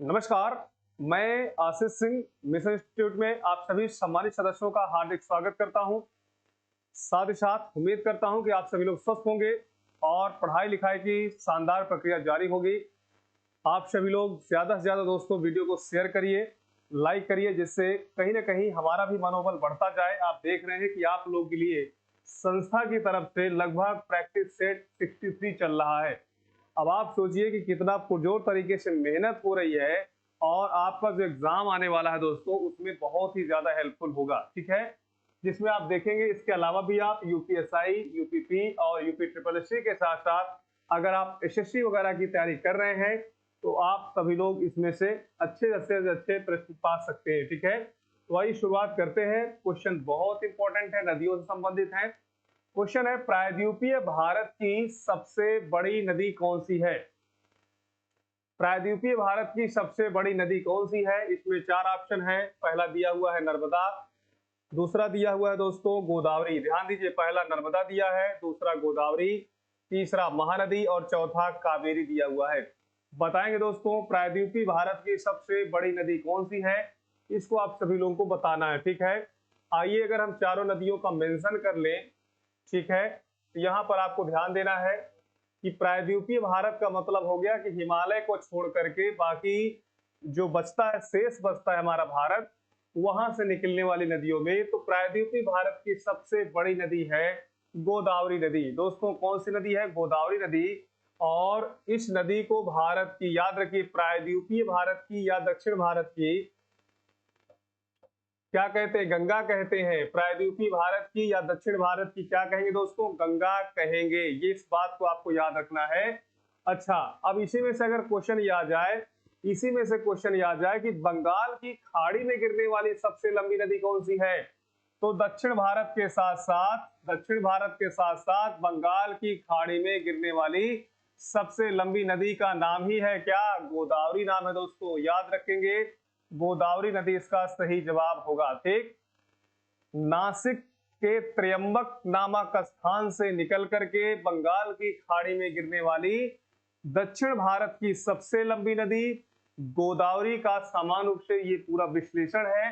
नमस्कार। मैं Ashish Singh mission institute में आप सभी सम्मानित सदस्यों का हार्दिक स्वागत करता हूं। साथ ही साथ उम्मीद करता हूं कि आप सभी लोग स्वस्थ होंगे और पढ़ाई लिखाई की शानदार प्रक्रिया जारी होगी। आप सभी लोग ज्यादा से ज्यादा दोस्तों वीडियो को शेयर करिए, लाइक करिए, जिससे कहीं ना कहीं हमारा भी मनोबल बढ़ता जाए। आप देख रहे हैं कि आप लोगों के लिए संस्था की तरफ से लगभग प्रैक्टिस सेट 63 चल रहा है। अब आप सोचिए कि कितना पुरजोर तरीके से मेहनत हो रही है और आपका जो एग्जाम आने वाला है दोस्तों, उसमें बहुत ही ज्यादा हेल्पफुल होगा। ठीक है, जिसमें आप देखेंगे इसके अलावा भी आप यूपीएसआई, यूपीपी और यूपी ट्रिपल एससी के साथ साथ अगर आप एसएससी वगैरह की तैयारी कर रहे हैं तो आप सभी लोग इसमें से अच्छे प्रश्न पा सकते हैं। ठीक है, तो आइए शुरुआत करते हैं। क्वेश्चन बहुत इंपॉर्टेंट है, नदियों से संबंधित है। क्वेश्चन है, प्रायद्वीपीय भारत की सबसे बड़ी नदी कौन सी है? प्रायद्वीपीय भारत की सबसे बड़ी नदी कौन सी है? इसमें चार ऑप्शन है। पहला दिया हुआ है नर्मदा, दूसरा दिया हुआ है दोस्तों गोदावरी। ध्यान दीजिए, पहला नर्मदा दिया है, दूसरा गोदावरी, तीसरा महानदी और चौथा कावेरी दिया हुआ है। बताएंगे दोस्तों प्रायद्वीपीय भारत की सबसे बड़ी नदी कौन सी है, इसको आप सभी लोगों को बताना है। ठीक है, आइए अगर हम चारों नदियों का मेंशन कर लें। ठीक है, तो यहाँ पर आपको ध्यान देना है कि प्रायद्वीपीय भारत का मतलब हो गया कि हिमालय को छोड़ करके बाकी जो बचता है, शेष बचता है हमारा भारत, वहां से निकलने वाली नदियों में तो प्रायद्वीपीय भारत की सबसे बड़ी नदी है गोदावरी नदी। दोस्तों कौन सी नदी है? गोदावरी नदी। और इस नदी को भारत की, याद रखिए, प्रायद्वीपीय भारत की या दक्षिण भारत की क्या कहते हैं? गंगा कहते हैं। प्रायद्वीपीय भारत की या दक्षिण भारत की क्या कहेंगे दोस्तों? गंगा कहेंगे। ये इस बात को आपको याद रखना है। अच्छा, अब इसी में से अगर क्वेश्चन ये आ जाए, इसी में से क्वेश्चन ये आ जाए कि बंगाल की खाड़ी में गिरने वाली सबसे लंबी नदी कौन सी है, तो दक्षिण भारत के साथ साथ बंगाल की खाड़ी में गिरने वाली सबसे लंबी नदी का नाम ही है क्या? गोदावरी नाम है दोस्तों, याद रखेंगे। गोदावरी नदी इसका सही जवाब होगा। ठीक, नासिक के त्र्यंबक नामक स्थान से निकल करके बंगाल की खाड़ी में गिरने वाली दक्षिण भारत की सबसे लंबी नदी गोदावरी का समान रूप से ये पूरा विश्लेषण है।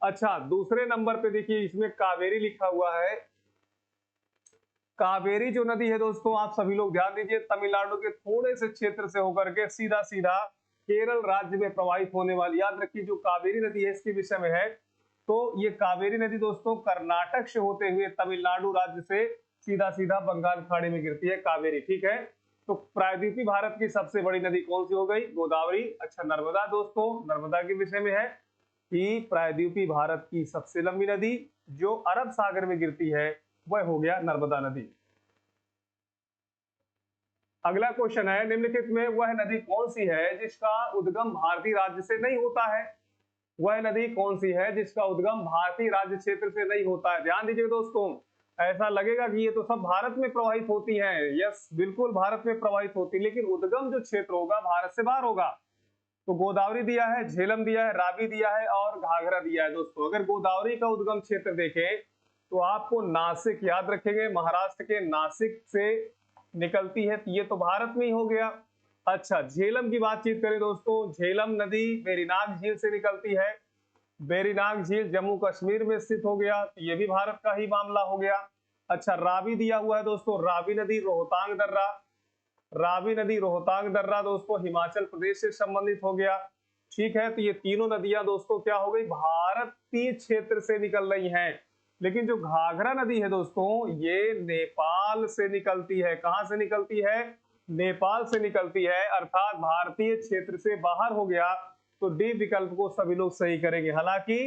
अच्छा, दूसरे नंबर पे देखिए, इसमें कावेरी लिखा हुआ है। कावेरी जो नदी है दोस्तों, आप सभी लोग ध्यान दीजिए, तमिलनाडु के थोड़े से क्षेत्र से होकर के सीधा सीधा केरल राज्य में प्रवाहित होने वाली, याद रखिए, जो कावेरी नदी है इसके विषय में है। तो ये कावेरी नदी दोस्तों कर्नाटक से होते हुए तमिलनाडु राज्य से सीधा सीधा बंगाल खाड़ी में गिरती है कावेरी। ठीक है, तो प्रायद्वीपीय भारत की सबसे बड़ी नदी कौन सी हो गई? गोदावरी। अच्छा, नर्मदा दोस्तों, नर्मदा के विषय में है कि प्रायद्वीपीय भारत की सबसे लंबी नदी जो अरब सागर में गिरती है वह हो गया नर्मदा नदी। अगला क्वेश्चन है, निम्नलिखित में वह नदी कौन सी है जिसका उद्गम भारतीय राज्य से नहीं होता है? वह नदी कौन सी है जिसका उद्गम भारतीय राज्य क्षेत्र से नहीं होता है? ध्यान दीजिए दोस्तों, ऐसा लगेगा कि ये तो सब भारत में प्रवाहित होती हैं। यस, बिल्कुल भारत में प्रवाहित होती है, लेकिन उद्गम जो क्षेत्र होगा भारत से बाहर होगा। तो गोदावरी दिया है, झेलम दिया है, रावी दिया है और घाघरा दिया है। दोस्तों अगर गोदावरी का उद्गम क्षेत्र देखें तो आपको नासिक, याद रखेंगे, महाराष्ट्र के नासिक से निकलती है, ये तो भारत में ही हो गया। अच्छा, झेलम की बातचीत करें दोस्तों, झेलम नदी वेरीनाग झील से निकलती है। वेरीनाग झील जम्मू कश्मीर में स्थित हो गया, तो ये भी भारत का ही मामला हो गया। अच्छा, रावी दिया हुआ है दोस्तों, रावी नदी रोहतांग दर्रा, रावी नदी रोहतांग दर्रा दोस्तों हिमाचल प्रदेश से संबंधित हो गया। ठीक है, तो ये तीनों नदियां दोस्तों क्या हो गई? भारतीय क्षेत्र से निकल रही हैं। लेकिन जो घाघरा नदी है दोस्तों, ये नेपाल से निकलती है। कहां से निकलती है? नेपाल से निकलती है, अर्थात भारतीय क्षेत्र से बाहर हो गया। तो डी विकल्प को सभी लोग सही करेंगे। हालांकि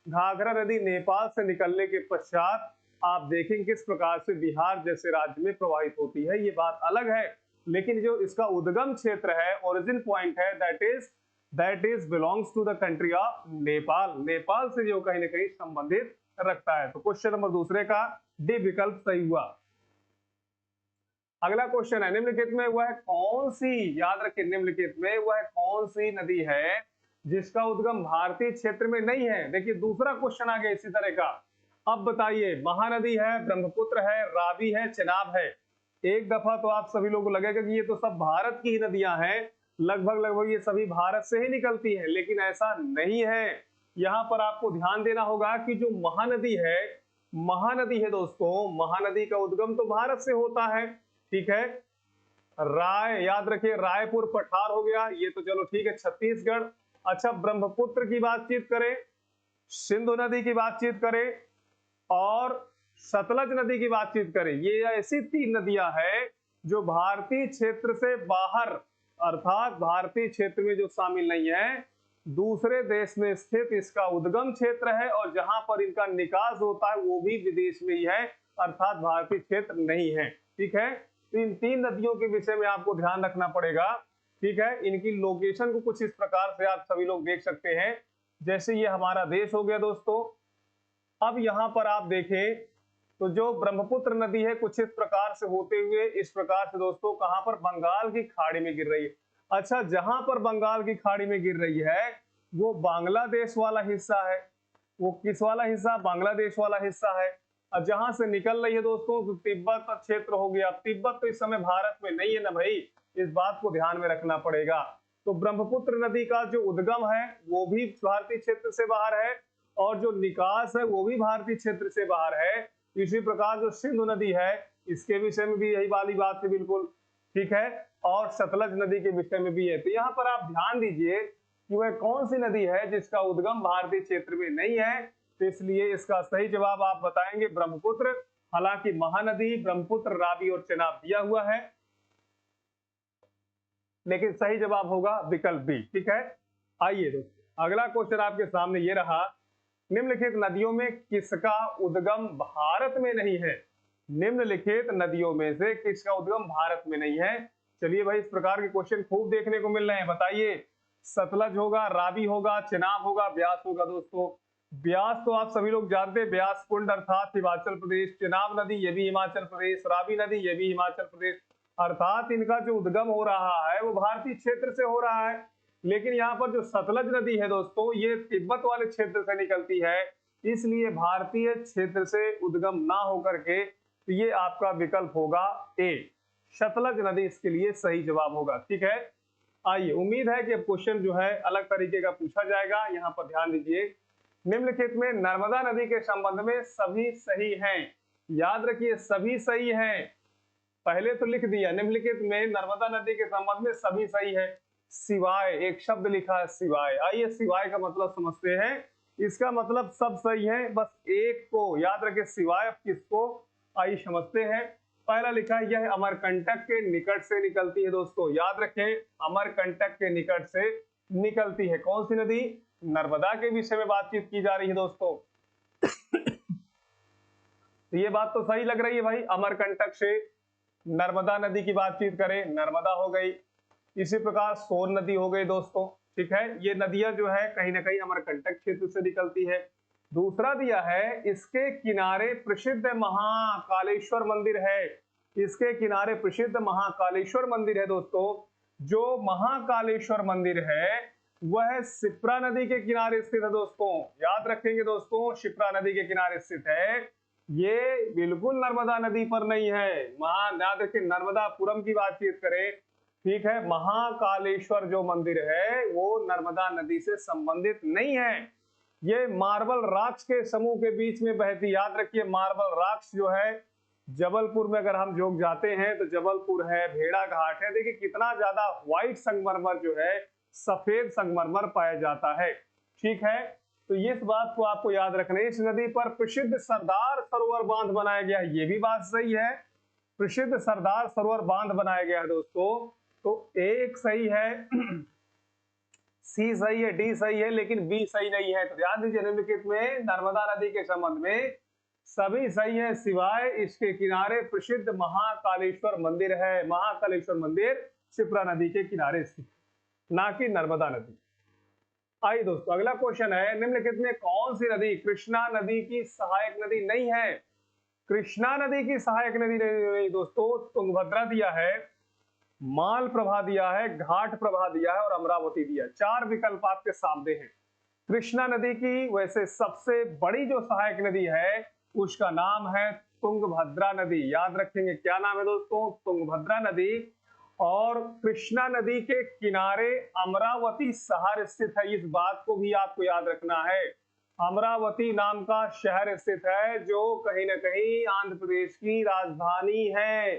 घाघरा नदी नेपाल से निकलने के पश्चात आप देखेंगे किस प्रकार से बिहार जैसे राज्य में प्रवाहित होती है, ये बात अलग है। लेकिन जो इसका उद्गम क्षेत्र है, ओरिजिन पॉइंट है, that is belongs to the country of Nepal. Nepal से जो कहीं ना कहीं संबंधित रखता है। तो क्वेश्चन नंबर दूसरे का डी विकल्प सही हुआ। अगला क्वेश्चन है, निम्नलिखित में वह कौन सी, याद रखिए, निम्नलिखित में वह कौन सी नदी है जिसका उद्गम भारतीय क्षेत्र में नहीं है? देखिए दूसरा क्वेश्चन आ गया इसी तरह का। अब बताइए, महानदी है, ब्रह्मपुत्र है, रावी है, चेनाब है। एक दफा तो आप सभी लोगों को लगेगा कि ये तो सब भारत की ही नदियां हैं, लगभग लगभग ये सभी भारत से ही निकलती हैं, लेकिन ऐसा नहीं है। यहाँ पर आपको ध्यान देना होगा कि जो महानदी है दोस्तों, महानदी का उद्गम तो भारत से होता है, ठीक है। राय याद रखिए, रायपुर पठार हो गया, ये तो चलो ठीक है, छत्तीसगढ़। अच्छा, ब्रह्मपुत्र की बातचीत करें, सिंधु नदी की बातचीत करें और सतलज नदी की बातचीत करें, ये ऐसी 3 नदियां हैं जो भारतीय क्षेत्र से बाहर, अर्थात भारतीय क्षेत्र में जो शामिल नहीं है, दूसरे देश में स्थित इसका उद्गम क्षेत्र है, और जहां पर इनका निकास होता है वो भी विदेश में ही है, अर्थात भारतीय क्षेत्र नहीं है, ठीक है। तो इन 3 नदियों के विषय में आपको ध्यान रखना पड़ेगा, ठीक है। इनकी लोकेशन को कुछ इस प्रकार से आप सभी लोग देख सकते हैं, जैसे ये हमारा देश हो गया दोस्तों। अब यहाँ पर आप देखें तो जो ब्रह्मपुत्र नदी है कुछ इस प्रकार से होते हुए इस प्रकार से दोस्तों कहां पर, बंगाल की खाड़ी में गिर रही है। अच्छा, जहां पर बंगाल की खाड़ी में गिर रही है वो बांग्लादेश वाला हिस्सा है। वो किस वाला हिस्सा? बांग्लादेश वाला हिस्सा है। और जहां से निकल रही है दोस्तों तो तिब्बत क्षेत्र हो गया। तिब्बत तो इस समय भारत में नहीं है ना भाई, इस बात को ध्यान में रखना पड़ेगा। तो ब्रह्मपुत्र नदी का जो उद्गम है वो भी भारतीय क्षेत्र से बाहर है, और जो निकास है वो भी भारतीय क्षेत्र से बाहर है। इसी प्रकार जो सिंधु नदी है इसके विषय में भी यही वाली बात है, बिल्कुल ठीक है, और सतलज नदी के विषय में भी है। तो यहाँ पर आप ध्यान दीजिए कि वह कौन सी नदी है जिसका उद्गम भारतीय क्षेत्र में नहीं है, तो इसलिए इसका सही जवाब आप बताएंगे ब्रह्मपुत्र। हालांकि महानदी, ब्रह्मपुत्र, रावी और चेनाब दिया हुआ है, लेकिन सही जवाब होगा विकल्प बी, ठीक है। आइए दोस्तों, अगला क्वेश्चन आपके सामने ये रहा, निम्नलिखित नदियों में किसका उद्गम भारत में नहीं है? निम्नलिखित नदियों में से किसका उद्गम भारत में नहीं है? चलिए भाई, इस प्रकार के क्वेश्चन खूब देखने को मिल रहे हैं, बताइए। सतलज होगा, रावी होगा, चेनाब होगा, ब्यास होगा। दोस्तों ब्यास तो आप सभी लोग जानते हैं, ब्यास कुंड अर्थात हिमाचल प्रदेश। चेनाब नदी ये भी हिमाचल प्रदेश। रावी नदी ये भी हिमाचल प्रदेश, अर्थात इनका जो उद्गम हो रहा है वो भारतीय क्षेत्र से हो रहा है। लेकिन यहाँ पर जो सतलज नदी है दोस्तों ये तिब्बत वाले क्षेत्र से निकलती है, इसलिए भारतीय क्षेत्र से उद्गम ना होकर के तो ये आपका विकल्प होगा ए, सतलज नदी इसके लिए सही जवाब होगा, ठीक है। आइए, उम्मीद है कि अब क्वेश्चन जो है अलग तरीके का पूछा जाएगा। यहाँ पर ध्यान दीजिए, निम्नलिखित में नर्मदा नदी के संबंध में सभी सही हैं। याद रखिए, सभी सही हैं। पहले तो लिख दिया, निम्नलिखित में नर्मदा नदी के संबंध में सभी सही है, सिवाय, एक शब्द लिखा है सिवाय। आइए, सिवाय का मतलब समझते हैं। इसका मतलब सब सही है, बस एक को याद रखें, सिवाय किसको, आइए समझते हैं। पहला लिखा है यह अमरकंटक के निकट से निकलती है। दोस्तों याद रखें, अमरकंटक के निकट से निकलती है। कौन सी नदी? नर्मदा के विषय में बातचीत की जा रही है दोस्तों। तो ये बात तो सही लग रही है भाई, अमरकंटक से नर्मदा नदी की बातचीत करें, नर्मदा हो गई। इसी प्रकार सोन नदी हो गई दोस्तों, ठीक है। ये नदियां जो है कहीं ना कहीं अमरकंटक क्षेत्र से निकलती है। दूसरा दिया है, इसके किनारे प्रसिद्ध महाकालेश्वर मंदिर है। इसके किनारे प्रसिद्ध महाकालेश्वर मंदिर है दोस्तों। जो महाकालेश्वर मंदिर है वह शिप्रा नदी के किनारे स्थित है दोस्तों। याद रखेंगे दोस्तों, शिप्रा नदी के किनारे स्थित है। ये बिल्कुल नर्मदा नदी पर नहीं है। याद रखिए, नर्मदापुरम की बातचीत करें, ठीक है। महाकालेश्वर जो मंदिर है वो नर्मदा नदी से संबंधित नहीं है। ये मार्बल रॉक्स के समूह के बीच में बहती। याद रखिए, मार्बल रॉक्स जो है जबलपुर में अगर हम जोग जाते हैं तो जबलपुर है, भेड़ा घाट है, देखिए कितना ज्यादा व्हाइट संगमरमर जो है, सफेद संगमरमर पाया जाता है, ठीक है। तो इस बात को आपको याद रखना है। इस नदी पर प्रसिद्ध सरदार सरोवर बांध बनाया गया है, ये भी बात सही है, प्रसिद्ध सरदार सरोवर बांध बनाया गया है दोस्तों। तो एक सही है, सी सही है, डी सही है, लेकिन बी सही नहीं है। तो ध्यान दीजिए, निम्नलिखित में नर्मदा नदी के संबंध में सभी सही है, सिवाय इसके किनारे प्रसिद्ध महाकालेश्वर मंदिर है। महाकालेश्वर मंदिर शिप्रा नदी के किनारे स्थित, ना कि नर्मदा नदी। आइए दोस्तों, अगला क्वेश्चन है, निम्नलिखित में कौन सी नदी कृष्णा नदी की सहायक नदी नहीं है? कृष्णा नदी की सहायक नदी नहीं दोस्तों, तुंगभद्रा दिया है, माल प्रभा दिया है, घाट प्रभा दिया है और अमरावती दिया है। 4 विकल्प आपके सामने हैं। कृष्णा नदी की वैसे सबसे बड़ी जो सहायक नदी है उसका नाम है तुंगभद्रा नदी। याद रखेंगे, क्या नाम है दोस्तों? तुंगभद्रा नदी। और कृष्णा नदी के किनारे अमरावती शहर स्थित है। इस बात को भी आपको याद रखना है। अमरावती नाम का शहर स्थित है जो कहीं ना कहीं आंध्र प्रदेश की राजधानी है।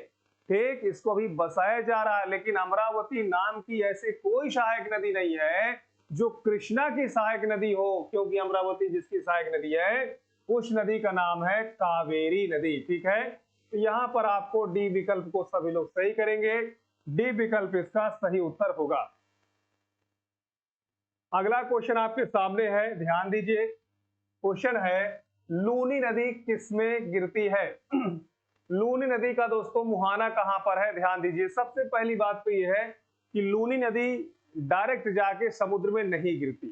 ठीक, इसको भी बसाया जा रहा है, लेकिन अमरावती नाम की ऐसी कोई सहायक नदी नहीं है जो कृष्णा की सहायक नदी हो, क्योंकि अमरावती जिसकी सहायक नदी है उस नदी का नाम है कावेरी नदी। ठीक है, तो यहां पर आपको डी विकल्प को सभी लोग सही करेंगे। डी विकल्प इसका सही उत्तर होगा। अगला क्वेश्चन आपके सामने है, ध्यान दीजिए। क्वेश्चन है, लूनी नदी किसमें गिरती है? लूनी नदी का दोस्तों मुहाना कहां पर है? ध्यान दीजिए। सबसे पहली बात तो यह है कि लूनी नदी डायरेक्ट जाके समुद्र में नहीं गिरती।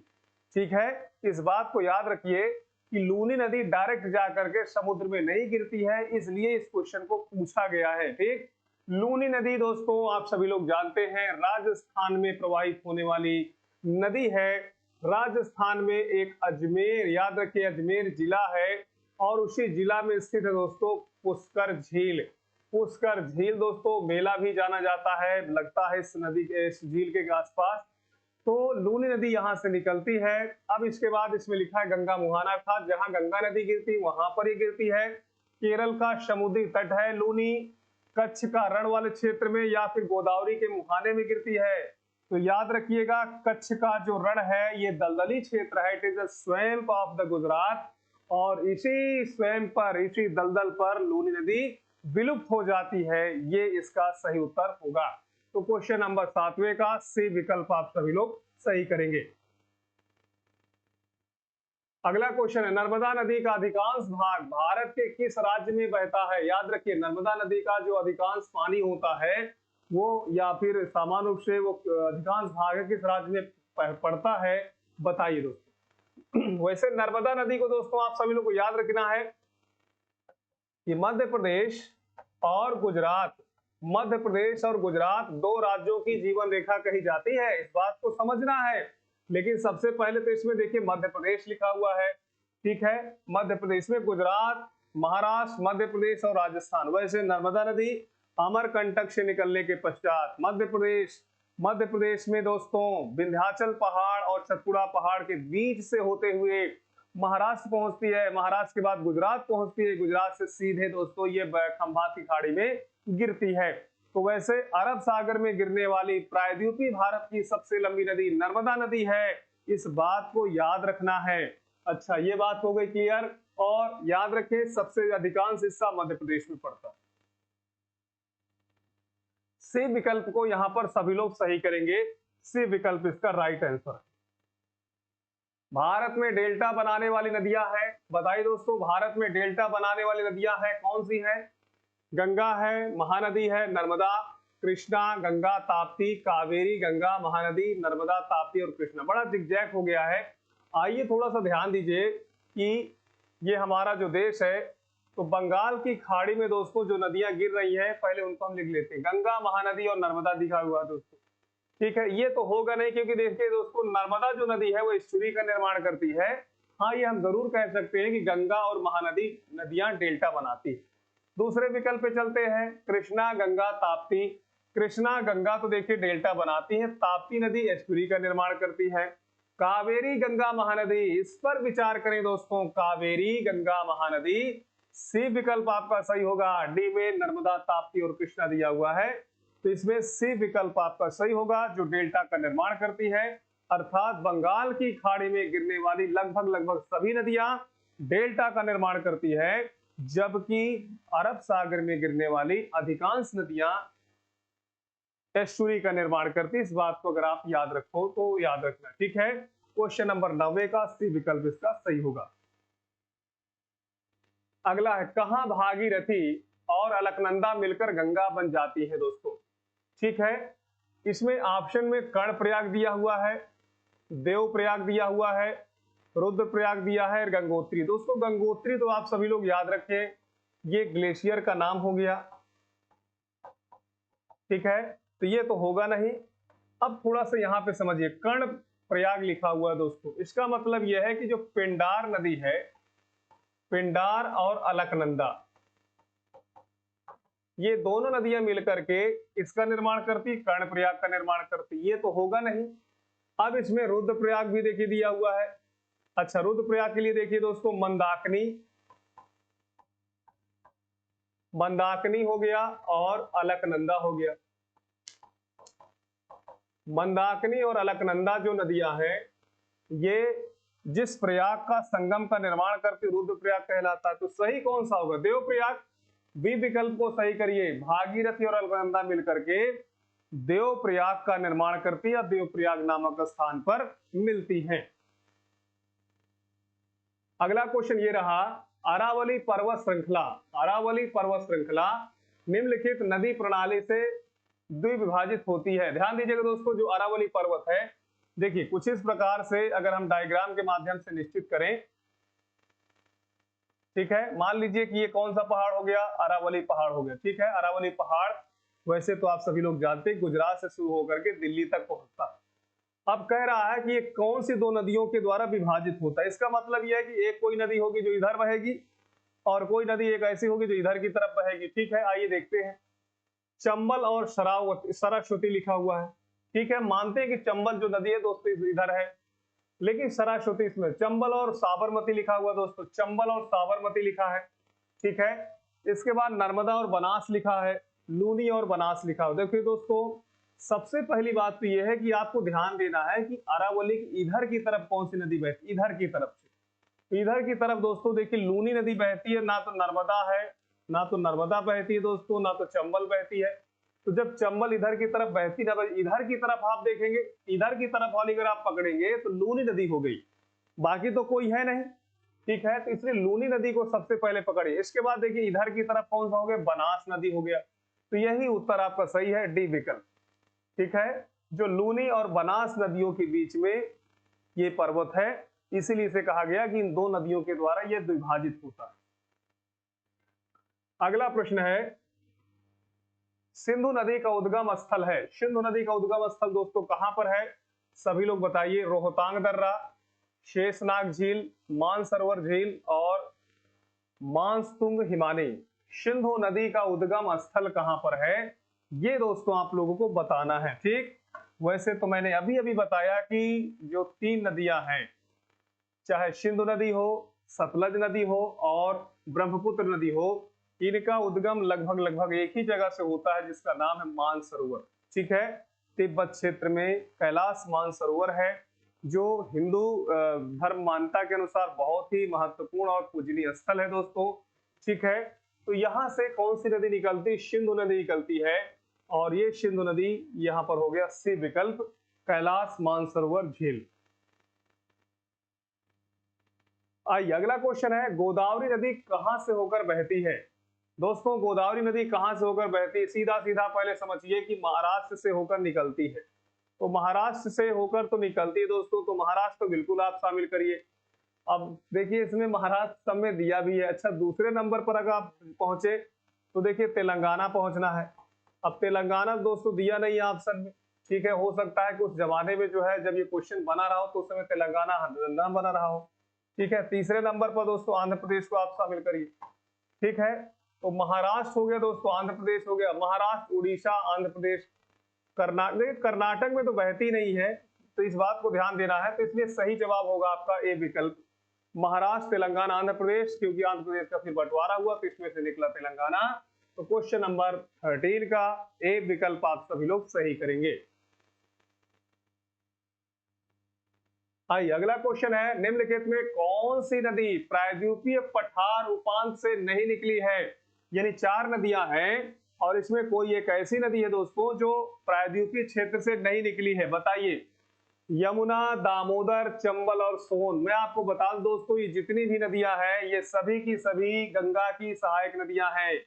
ठीक है, इस बात को याद रखिए कि लूनी नदी डायरेक्ट जाकर के समुद्र में नहीं गिरती है, इसलिए इस क्वेश्चन को पूछा गया है। ठीक, लूनी नदी दोस्तों आप सभी लोग जानते हैं राजस्थान में प्रवाहित होने वाली नदी है। राजस्थान में एक अजमेर, याद रखिए अजमेर जिला है, और उसी जिला में स्थित है दोस्तों पुष्कर झील। पुष्कर झील दोस्तों मेला भी जाना जाता है, लगता है इस नदी के, इस झील के आसपास। तो लूनी नदी यहां से निकलती है। अब इसके बाद इसमें लिखा है गंगा मुहाना, अर्थात जहां गंगा नदी गिरती वहां पर ये गिरती है। केरल का समुद्री तट है लूनी, कच्छ का रण वाले क्षेत्र में या फिर गोदावरी के मुहाने में गिरती है। तो याद रखिएगा कच्छ का जो रण है ये दलदली क्षेत्र है, it is the swamp of the Gujarat, और इसी स्वैम्प पर, इसी दलदल पर लूनी नदी विलुप्त हो जाती है। ये इसका सही उत्तर होगा। तो क्वेश्चन नंबर 7वें का सी विकल्प आप सभी लोग सही करेंगे। अगला क्वेश्चन है, नर्मदा नदी का अधिकांश भाग भारत के किस राज्य में बहता है? याद रखिए नर्मदा नदी का जो अधिकांश पानी होता है वो, या फिर सामान्य रूप से वो अधिकांश भाग किस राज्य में पड़ता है, बताइए दोस्तों। वैसे नर्मदा नदी को दोस्तों आप सभी लोग को याद रखना है कि मध्य प्रदेश और गुजरात, मध्य प्रदेश और गुजरात दो राज्यों की जीवन रेखा कही जाती है, इस बात को समझना है। लेकिन सबसे पहले तो इसमें देखिए मध्य प्रदेश लिखा हुआ है। ठीक है, मध्य प्रदेश में गुजरात, महाराष्ट्र, मध्य प्रदेश और राजस्थान। वैसे नर्मदा नदी अमरकंटक से निकलने के पश्चात मध्य प्रदेश में दोस्तों विंध्याचल पहाड़ और सतपुड़ा पहाड़ के बीच से होते हुए महाराष्ट्र पहुंचती है। महाराष्ट्र के बाद गुजरात पहुंचती है, गुजरात से सीधे दोस्तों ये खंभात की खाड़ी में गिरती है। तो वैसे अरब सागर में गिरने वाली प्रायद्वीपीय भारत की सबसे लंबी नदी नर्मदा नदी है, इस बात को याद रखना है। अच्छा, ये बात हो गई क्लियर। और याद रखें सबसे अधिकांश हिस्सा मध्य प्रदेश में पड़ता है। सी विकल्प को यहां पर सभी लोग सही करेंगे। सी विकल्प इसका राइट आंसर है। भारत में डेल्टा बनाने वाली नदियां हैं, बताइए दोस्तों भारत में डेल्टा बनाने वाली नदियां हैं कौन सी है? गंगा है, महानदी है, नर्मदा, कृष्णा, गंगा, ताप्ती, कावेरी, गंगा, महानदी, नर्मदा, ताप्ती और कृष्णा। बड़ा जिगजैग हो गया है। आइए थोड़ा सा ध्यान दीजिए कि ये हमारा जो देश है, तो बंगाल की खाड़ी में दोस्तों जो नदियां गिर रही हैं पहले उनको हम लिख लेते हैं, गंगा, महानदी और नर्मदा दिखा हुआ दोस्तों। ठीक है, ये तो होगा नहीं क्योंकि देखिए दोस्तों नर्मदा जो नदी है वो एस्चुरी का निर्माण करती है। हाँ, ये हम जरूर कह सकते हैं कि गंगा और महानदी नदियां डेल्टा बनाती है। दूसरे विकल्प पे चलते हैं, कृष्णा, गंगा, ताप्ती। कृष्णा, गंगा तो देखिए डेल्टा बनाती है, ताप्ती नदी एस्चुरी का निर्माण करती है। कावेरी, गंगा, महानदी, इस पर विचार करें दोस्तों, कावेरी, गंगा, महानदी। सी विकल्प आपका सही होगा। डी में नर्मदा, ताप्ती और कृष्णा दिया हुआ है, तो इसमें सी विकल्प आपका सही होगा, जो डेल्टा का निर्माण करती है। अर्थात बंगाल की खाड़ी में गिरने वाली लगभग सभी नदियां डेल्टा का निर्माण करती है, जबकि अरब सागर में गिरने वाली अधिकांश नदियां एस्चुरी का निर्माण करती है। इस बात को अगर आप याद रखो तो याद रखना। ठीक है, क्वेश्चन नंबर 9 का सी विकल्प इसका सही होगा। अगला है, कहां भागीरथी और अलकनंदा मिलकर गंगा बन जाती है दोस्तों? ठीक है, इसमें ऑप्शन में कर्णप्रयाग दिया हुआ है, देवप्रयाग दिया हुआ है, रुद्रप्रयाग दिया है, गंगोत्री। दोस्तों गंगोत्री तो आप सभी लोग याद रखें, ये ग्लेशियर का नाम हो गया। ठीक है, तो ये तो होगा नहीं। अब थोड़ा सा यहां पे समझिए, कर्ण प्रयाग लिखा हुआ है दोस्तों, इसका मतलब यह है कि जो पिंडार नदी है, पिंडार और अलकनंदा, ये दोनों नदियां मिलकर के इसका निर्माण करती, कर्णप्रयाग का निर्माण करती, ये तो होगा नहीं। अब इसमें रुद्रप्रयाग भी देखिए दिया हुआ है। अच्छा, रुद्रप्रयाग के लिए देखिए दोस्तों मंदाकिनी, मंदाकिनी हो गया और अलकनंदा हो गया। मंदाकिनी और अलकनंदा जो नदियां हैं, ये जिस प्रयाग का संगम का निर्माण करके रुद्रप्रयाग कहलाता है। तो सही कौन सा होगा? देवप्रयाग। बी विकल्प को सही करिए। भागीरथी और अलकनंदा मिलकर के देवप्रयाग का निर्माण करती है, देवप्रयाग नामक स्थान पर मिलती हैं। अगला क्वेश्चन ये रहा, अरावली पर्वत श्रृंखला, अरावली पर्वत श्रृंखला निम्नलिखित नदी प्रणाली से द्विविभाजित होती है। ध्यान दीजिएगा दोस्तों, जो अरावली पर्वत है, देखिए कुछ इस प्रकार से अगर हम डायग्राम के माध्यम से निश्चित करें, ठीक है। मान लीजिए कि ये कौन सा पहाड़ हो गया? अरावली पहाड़ हो गया, ठीक है। अरावली पहाड़ वैसे तो आप सभी लोग जानते हैं गुजरात से शुरू होकर के दिल्ली तक पहुंचता। अब कह रहा है कि ये कौन सी दो नदियों के द्वारा विभाजित होता है। इसका मतलब यह है कि एक कोई नदी होगी जो इधर बहेगी और कोई नदी एक ऐसी होगी जो इधर की तरफ बहेगी, ठीक है। आइए देखते हैं। चंबल और सरस्वती लिखा हुआ है, ठीक है। मानते हैं कि चंबल जो नदी है दोस्तों इधर है, लेकिन सरस्वती इसमें, चंबल और साबरमती लिखा हुआ दोस्तों, चंबल और साबरमती लिखा है, ठीक है। इसके बाद नर्मदा और बनास लिखा है, लूनी और बनास लिखा हुआ। देखिए दोस्तों, सबसे पहली बात तो यह है कि आपको ध्यान देना है कि अरावली इधर की तरफ कौन सी नदी बहती, इधर की तरफ से। तो इधर की तरफ दोस्तों देखिए लूनी नदी बहती है, ना तो नर्मदा है, ना तो नर्मदा बहती है दोस्तों, ना तो चंबल बहती है। तो जब चंबल इधर की तरफ बहती ना, इधर की तरफ आप देखेंगे, इधर की तरफ वाली अगर आप पकड़ेंगे तो लूनी नदी हो गई, बाकी तो कोई है नहीं, ठीक है। तो इसलिए लूनी नदी को सबसे पहले पकड़िए। इसके बाद देखिए इधर की तरफ कौन सा हो गया? बनास नदी हो गया। तो यही उत्तर आपका सही है, डी विकल्प, ठीक है। जो लूनी और बनास नदियों के बीच में ये पर्वत है, इसीलिए इसे कहा गया कि इन दो नदियों के द्वारा यह द्विभाजित होता है। अगला प्रश्न है, सिंधु नदी का उद्गम स्थल है। सिंधु नदी का उद्गम स्थल दोस्तों कहां पर है? सभी लोग बताइए। रोहतांग दर्रा, शेषनाग झील, मानसरोवर झील और मानस्तुंग हिमानी। सिंधु नदी का उद्गम स्थल कहां पर है, ये दोस्तों आप लोगों को बताना है, ठीक। वैसे तो मैंने अभी अभी बताया कि जो तीन नदियां हैं, चाहे सिंधु नदी हो, सतलज नदी हो और ब्रह्मपुत्र नदी हो, इनका उद्गम लगभग एक ही जगह से होता है, जिसका नाम है मानसरोवर, ठीक है। तिब्बत क्षेत्र में कैलाश मानसरोवर है, जो हिंदू धर्म मान्यता के अनुसार बहुत ही महत्वपूर्ण और पूजनीय स्थल है दोस्तों, ठीक है। तो यहां से कौन सी नदी निकलती? सिंधु नदी निकलती है, और ये सिंधु नदी यहां पर हो गया सी विकल्प, कैलाश मानसरोवर झील। आइए अगला क्वेश्चन है, गोदावरी नदी कहां से होकर बहती है? दोस्तों गोदावरी नदी कहां से होकर बहती है? सीधा सीधा पहले समझिए कि महाराष्ट्र से होकर निकलती है। तो महाराष्ट्र से होकर तो निकलती है दोस्तों, तो महाराष्ट्र तो बिल्कुल आप शामिल करिए। अब देखिए इसमें महाराष्ट्र सब में दिया भी है। अच्छा, दूसरे नंबर पर अगर आप पहुंचे तो देखिए तेलंगाना पहुंचना है। अब तेलंगाना दोस्तों दिया नहीं है ऑप्शन में, ठीक है। हो सकता है कि उस जमाने में जो है जब ये क्वेश्चन बना रहा हो तो उस समय तेलंगाना न बना रहा हो, ठीक है। तीसरे नंबर पर दोस्तों आंध्र प्रदेश को आप शामिल करिए, ठीक है। तो महाराष्ट्र हो गया दोस्तों, आंध्र प्रदेश हो गया, महाराष्ट्र, उड़ीसा, आंध्र प्रदेश, कर्नाटक। कर्नाटक में तो बहती नहीं है, तो इस बात को ध्यान देना है। तो इसलिए सही जवाब होगा आपका ए विकल्प, महाराष्ट्र, तेलंगाना, आंध्र प्रदेश, क्योंकि आंध्र प्रदेश का फिर बंटवारा हुआ तो इसमें से निकला तेलंगाना। तो क्वेश्चन नंबर 13 का ए विकल्प आप सभी लोग सही करेंगे। आइए अगला क्वेश्चन है, निम्नलिखित में कौन सी नदी प्रायद्वीपीय पठार उपांत से नहीं निकली है? यानी 4 नदियां हैं और इसमें कोई एक ऐसी नदी है दोस्तों जो प्रायद्वीपीय क्षेत्र से नहीं निकली है, बताइए। यमुना, दामोदर, चंबल और सोन। मैं आपको बता दूं दोस्तों, ये जितनी भी नदियां हैं ये सभी की सभी गंगा की सहायक नदियां हैं।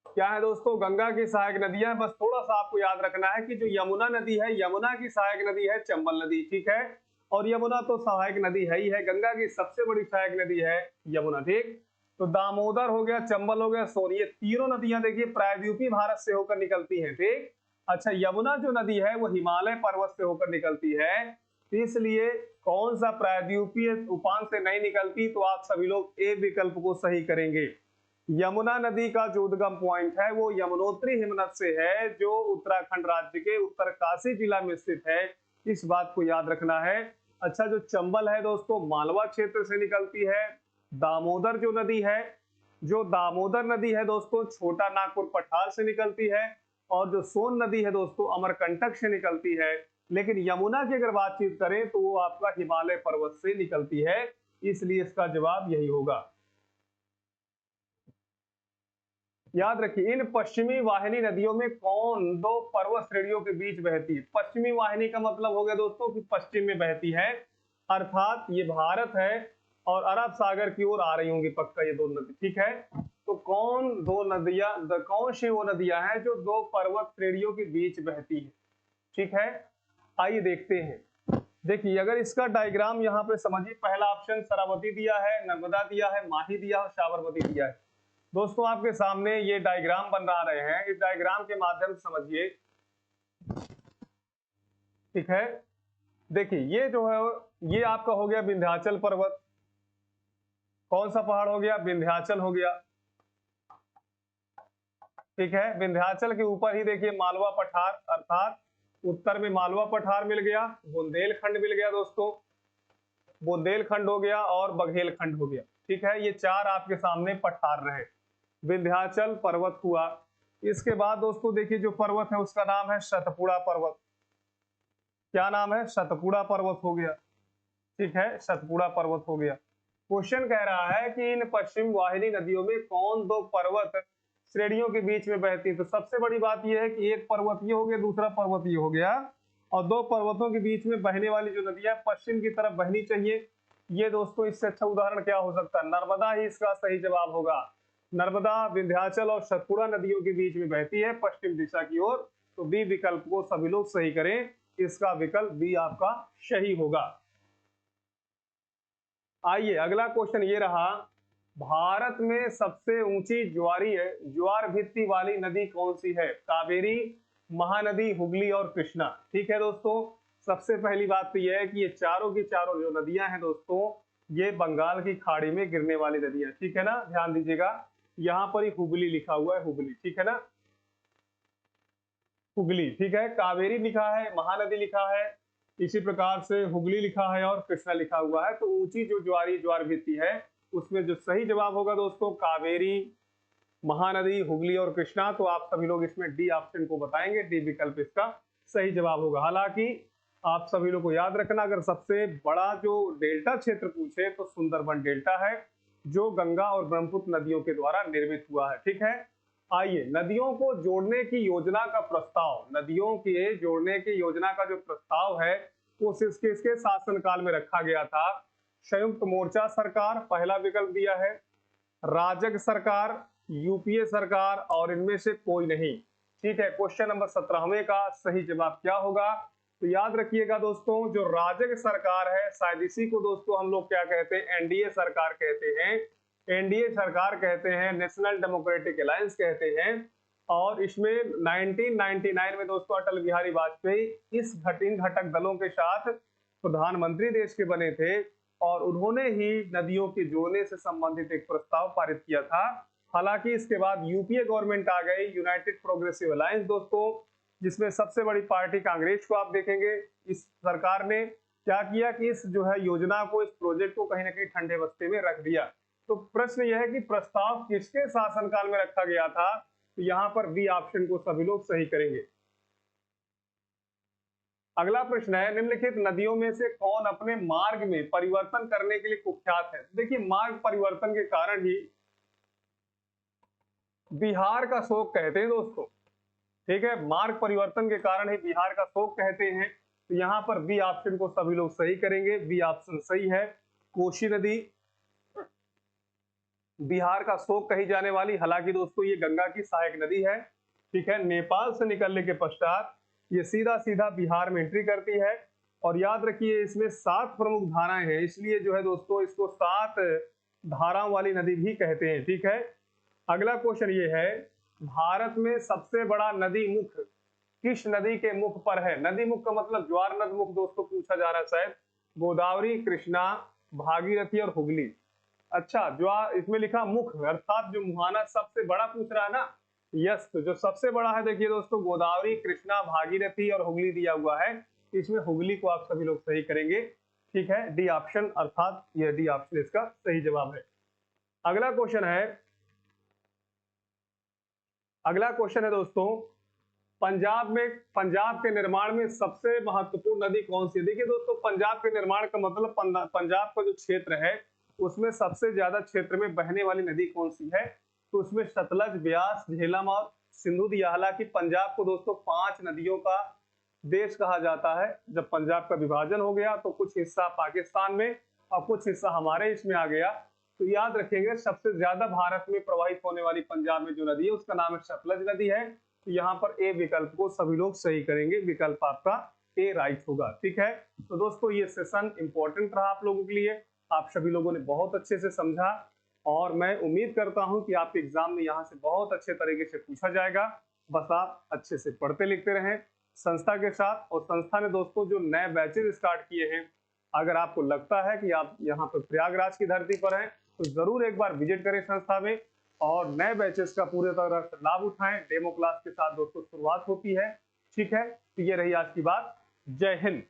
क्या है दोस्तों? गंगा की सहायक नदियां। बस थोड़ा सा आपको याद रखना है कि जो यमुना नदी है, यमुना की सहायक नदी है चंबल नदी, ठीक है। और यमुना तो सहायक नदी है ही है, गंगा की सबसे बड़ी सहायक नदी है यमुना, ठीक। तो दामोदर हो गया, चंबल हो गया, सोन, ये तीनों नदियां देखिए प्रायद्वीपीय भारत से होकर निकलती हैं, ठीक। अच्छा, यमुना जो नदी है वो हिमालय पर्वत से होकर निकलती है, इसलिए कौन सा प्रायद्वीपीय उफान से नहीं निकलती? तो आप सभी लोग ए विकल्प को सही करेंगे। यमुना नदी का जो उद्गम पॉइंट है वो यमुनोत्री हिमनद से है, जो उत्तराखंड राज्य के उत्तरकाशी जिला में स्थित है। इस बात को याद रखना है। अच्छा, जो चंबल है दोस्तों मालवा क्षेत्र से निकलती है। दामोदर जो नदी है, जो दामोदर नदी है दोस्तों छोटा नागपुर पठार से निकलती है। और जो सोन नदी है दोस्तों अमरकंटक से निकलती है। लेकिन यमुना की अगर बातचीत करें तो वो आपका हिमालय पर्वत से निकलती है, इसलिए इसका जवाब यही होगा। याद रखिए, इन पश्चिमी वाहिनी नदियों में कौन दो पर्वत श्रेणियों के बीच बहती है? पश्चिमी वाहिनी का मतलब हो गया दोस्तों कि पश्चिम में बहती है, अर्थात ये भारत है और अरब सागर की ओर आ रही होंगी पक्का ये दो नदी, ठीक है। तो कौन दो नदियां, कौन सी वो नदियां हैं जो दो पर्वत श्रेणियों के बीच बहती है? ठीक है, आइए देखते हैं। देखिए, अगर इसका डायग्राम यहाँ पे समझिए, पहला ऑप्शन शरावती दिया है, नर्मदा दिया है, माही दिया है, साबरमती दिया है। दोस्तों आपके सामने ये डायग्राम बन रहे हैं, इस डायग्राम के माध्यम से समझिए, ठीक है। देखिए ये जो है ये आपका हो गया विंध्याचल पर्वत। कौन सा पहाड़ हो गया? विंध्याचल हो गया, ठीक है। विंध्याचल के ऊपर ही देखिए मालवा पठार, अर्थात उत्तर में मालवा पठार मिल गया, बुंदेलखंड मिल गया दोस्तों, बुंदेलखंड हो गया और बघेलखंड हो गया, ठीक है। ये चार आपके सामने पठार रहे, विंध्याचल पर्वत हुआ। इसके बाद दोस्तों देखिए जो पर्वत है उसका नाम है सतपुड़ा पर्वत। क्या नाम है? सतपुड़ा पर्वत हो गया, ठीक है, सतपुड़ा पर्वत हो गया। क्वेश्चन कह रहा है कि इन पश्चिम वाहिनी नदियों में कौन दो पर्वत श्रेणियों के बीच में बहती है? तो सबसे बड़ी बात यह है कि एक पर्वत ये हो गया, दूसरा पर्वत ये हो गया, और दो पर्वतों के बीच में बहने वाली जो नदियां पश्चिम की तरफ बहनी चाहिए। ये दोस्तों इससे अच्छा उदाहरण क्या हो सकता है? नर्मदा ही इसका सही जवाब होगा। नर्मदा विंध्याचल और सतपुड़ा नदियों के बीच में बहती है पश्चिम दिशा की ओर। तो बी विकल्प को सभी लोग सही करें, इसका विकल्प बी आपका सही होगा। आइए अगला क्वेश्चन ये रहा, भारत में सबसे ऊंची ज्वार भित्ति वाली नदी कौन सी है? कावेरी, महानदी, हुगली और कृष्णा, ठीक है दोस्तों। सबसे पहली बात तो यह है कि ये चारों की चारों जो नदियां हैं दोस्तों, ये बंगाल की खाड़ी में गिरने वाली नदियां, ठीक है ना। ध्यान दीजिएगा, यहाँ पर ही हुगली लिखा हुआ है, हुगली, ठीक है ना, हुगली, ठीक है। कावेरी लिखा है, महानदी लिखा है, इसी प्रकार से हुगली लिखा है और कृष्णा लिखा हुआ है। तो ऊंची जो ज्वार भित्ति है उसमें जो सही जवाब होगा दोस्तों कावेरी, महानदी, हुगली और कृष्णा। तो आप सभी लोग इसमें डी ऑप्शन को बताएंगे, डी विकल्प इसका सही जवाब होगा। हालांकि आप सभी लोग को याद रखना, अगर सबसे बड़ा जो डेल्टा क्षेत्र पूछे तो सुंदरबन डेल्टा है, जो गंगा और ब्रह्मपुत्र नदियों के द्वारा निर्मित हुआ है, ठीक है। आइए, नदियों को जोड़ने की योजना का प्रस्ताव, नदियों के जोड़ने की योजना का जो प्रस्ताव है वो किसके शासनकाल में रखा गया था? संयुक्त मोर्चा सरकार पहला विकल्प दिया है, राजग सरकार, यूपीए सरकार, और इनमें से कोई नहीं, ठीक है। क्वेश्चन नंबर 17वें का सही जवाब क्या होगा? तो याद रखिएगा दोस्तों, जो राजग सरकार है शायद इसी को दोस्तों हम लोग क्या कहते हैं? एनडीए सरकार कहते हैं, एनडीए सरकार कहते हैं, नेशनल डेमोक्रेटिक अलायंस कहते हैं। और इसमें 1999 में दोस्तों अटल बिहारी वाजपेयी इन घटक दलों के साथ प्रधानमंत्री देश के बने थे और उन्होंने ही नदियों के जोड़ने से संबंधित एक प्रस्ताव पारित किया था। हालांकि इसके बाद यूपीए गवर्नमेंट आ गई, यूनाइटेड प्रोग्रेसिव अलायंस दोस्तों, जिसमें सबसे बड़ी पार्टी कांग्रेस को आप देखेंगे। इस सरकार ने क्या किया कि इस जो है योजना को, इस प्रोजेक्ट को कहीं ना कहीं ठंडे बस्ते में रख दिया। तो प्रश्न यह है कि प्रस्ताव किसके शासनकाल में रखा गया था? तो यहाँ पर बी ऑप्शन को सभी लोग सही करेंगे। अगला प्रश्न है, निम्नलिखित नदियों में से कौन अपने मार्ग में परिवर्तन करने के लिए कुख्यात है? देखिए, मार्ग परिवर्तन के कारण ही बिहार का शोक कहते हैं दोस्तों, ठीक है। मार्ग परिवर्तन के कारण ही बिहार का शोक कहते हैं। तो यहाँ पर बी ऑप्शन को सभी लोग सही करेंगे, बी ऑप्शन सही है। कोसी नदी बिहार का शोक कही जाने वाली, हालांकि दोस्तों ये गंगा की सहायक नदी है, ठीक है। नेपाल से निकलने के पश्चात ये सीधा सीधा बिहार में एंट्री करती है। और याद रखिए इसमें 7 प्रमुख धाराएं हैं, इसलिए जो है दोस्तों इसको 7 धाराओं वाली नदी भी कहते हैं, ठीक है। अगला क्वेश्चन ये है, भारत में सबसे बड़ा नदी मुख किस नदी के मुख पर है? नदी मुख का मतलब ज्वार नद मुख दोस्तों पूछा जा रहा है शायद। गोदावरी, कृष्णा, भागीरथी और हुगली। अच्छा, इसमें लिखा मुख, अर्थात जो मुहाना सबसे बड़ा पूछ रहा है ना। यस, तो जो सबसे बड़ा है देखिए दोस्तों, गोदावरी, कृष्णा, भागीरथी और हुगली दिया हुआ है। इसमें हुगली को आप सभी लोग सही करेंगे। ठीक है, डी ऑप्शन, अर्थात यह डी ऑप्शन इसका सही जवाब है। अगला क्वेश्चन है, अगला क्वेश्चन है दोस्तों, पंजाब के निर्माण में सबसे महत्वपूर्ण नदी कौन सी है? देखिए दोस्तों, पंजाब के निर्माण का मतलब पंजाब का जो क्षेत्र है उसमें सबसे ज्यादा क्षेत्र में बहने वाली नदी कौन सी है? तो उसमें सतलज, ब्यास, झेलम और सिंधु दी। हालांकि पंजाब को दोस्तों 5 नदियों का देश कहा जाता है। जब पंजाब का विभाजन हो गया तो कुछ हिस्सा पाकिस्तान में और कुछ हिस्सा हमारे इसमें आ गया। तो याद रखेंगे, सबसे ज्यादा भारत में प्रवाहित होने वाली पंजाब में जो नदी है उसका नाम है सतलज नदी है। तो यहाँ पर ए विकल्प को सभी लोग सही करेंगे, विकल्प आपका ए राइट होगा। ठीक है, तो दोस्तों ये सेशन इंपॉर्टेंट रहा आप लोगों के लिए, आप सभी लोगों ने बहुत अच्छे से समझा और मैं उम्मीद करता हूं कि आपके एग्जाम में यहाँ से बहुत अच्छे तरीके से पूछा जाएगा। बस आप अच्छे से पढ़ते लिखते रहें संस्था के साथ। और संस्था ने दोस्तों जो नए बैचेज स्टार्ट किए हैं, अगर आपको लगता है कि आप यहाँ पर प्रयागराज की धरती पर हैं तो जरूर एक बार विजिट करें संस्था में और नए बैचेस का पूरे तरह से लाभ उठाएं। डेमो क्लास के साथ दोस्तों शुरुआत होती है। ठीक है, तो ये रही आज की बात। जय हिंद।